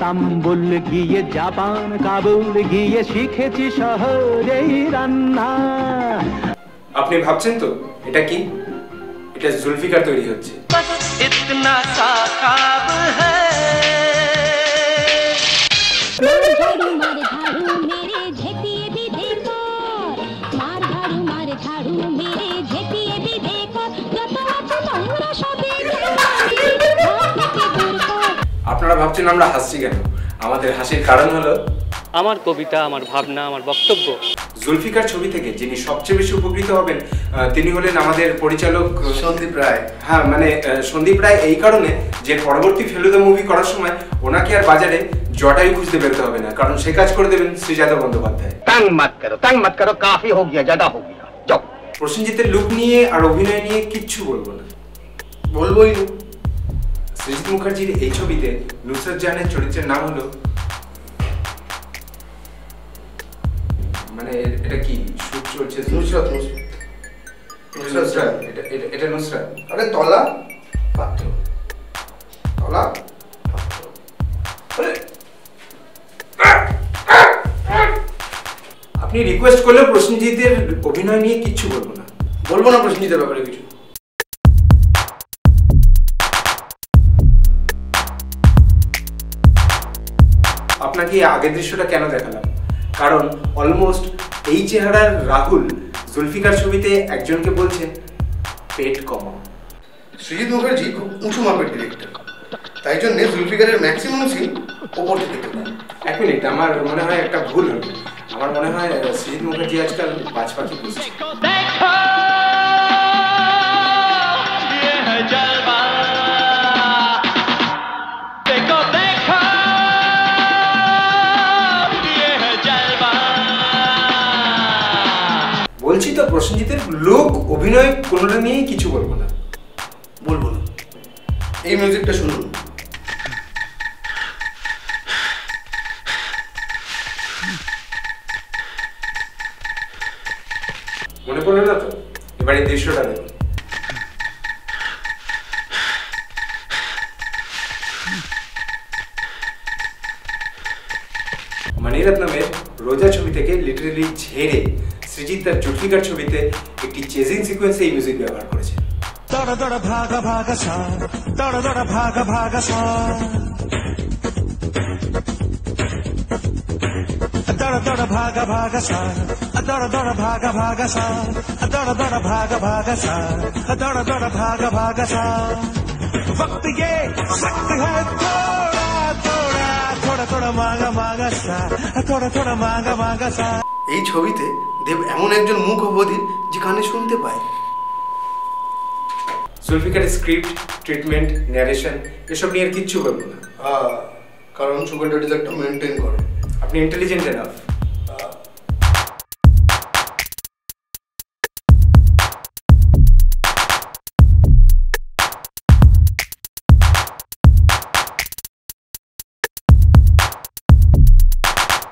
Istanbul গিয়ে Japan Kabul গিয়ে শিখেছি শহরেই রান্না। আপনি ভাবছেন তো এটা কি? এটা জুলফিকার তৈরি হচ্ছে। ইতনা সা খ্বাব হ্যায় मार झाड़ू मेरे झेपिए भी देखो, मार झाड़ू मेरे झेपिए भी देखो, जब आप নোংরা সবে আপনারা ভাবছেন আমরা হাসছি কেন? আমাদের হাসির কারণ হলো আমার কবিতা, আমার ভাবনা, আমার বক্তব্য। জুলফিকার ছবি থেকে যিনি সবচেয়ে বেশি উপকৃত হবেন তিনি হলেন আমাদের পরিচালক সন্দীপ রায়। হ্যাঁ, মানে সন্দীপ রায় এই কারণে যে পরবর্তী ফেলুদা মুভি করার সময় ওনাকে আর বাজারে জটায়ু খুঁজতে বেরোতে হবে না, কারণ সে কাজ করে দেবেন শ্রীজাদা বন্দ্যোপাধ্যায়। तंग मत करो काफी हो गया, ज्यादा हो गया, जाओ। প্রসেনজিতের লুক নিয়ে আর অভিনয় নিয়ে কিচ্ছু বলবো না, বলবোই না। সৃজিত মুখার্জির এই ছবিতে নুসরাত জাহানের চরিত্রের নাম হলো, মানে এটা কি শুট চলছে? নুসরাত এটা নুসরাত। আরে তলা পাত্র, তলা পাত্র। আপনি রিকোয়েস্ট করলেও প্রসেনজিতের অভিনয় নিয়ে কিচ্ছু বলবো না প্রসেনজিতের ব্যাপারে কিছু। আপনাকে আগের দৃশ্যটা কেন দেখালাম? কারণ অলমোস্ট এই চেহারার রাহুল জুলফিকার ছবিতে একজনকে বলছে পেট কমাও। সৃজিত মুখার্জি খুব উঁচু মাপের ডিরেক্টর, তাই জন্য জুলফিকারের ম্যাক্সিমাম সিন ওপর থেকে দেখতে পায়। এক মিনিট, আমার মনে হয় একটা ভুল হলো। আমার মনে হয় সৃজিত মুখার্জি আজকাল বাজ পাখি বুঝছে। বলছি তো প্রসেনজিতের লোক অভিনয় কোনোটা নিয়েই কিছু বলবো না। এই মিউজিকটা শুনুন। মনে পড়লো না তো? এবার এই দৃশ্যটা দেখুন। মণিরত্নমের রোজা ছবি থেকে লিটারালি ঝেড়ে সৃজিত তার জুলফিকার ছবিতে একটি চেজিং সিকোয়েন্সে এই মিউজিক ব্যবহার করেছে। দড় দড় ভাগা ভাগা সা, দড় দড় ভাগা ভাগা সা, দড় দড় ভাগা ভাগা সা, দড় দড় ভাগা ভাগা সা, দড় দড় ভাগা ভাগা সা, দড় দড় ভাগা ভাগা সা। वक्त ये सख्त है थोड़ा थोड़ा, थोड़ा थोड़ा मांगा मांगा सा, थोड़ा थोड़ा मांगा मांगा सा। এই ছবিতে দেব এমন একজন মুখ অবধির যে কানে শুনতে পায়। জুলফিকারের স্ক্রিপ্ট, ট্রিটমেন্ট, ন্যারেশন এসব নিয়ে আর কিচ্ছু বলবো না, কারণ সুগার ড্যাডিজ একটা মেনটেন করে। আপনি ইন্টেলিজেন্ট এনাফ।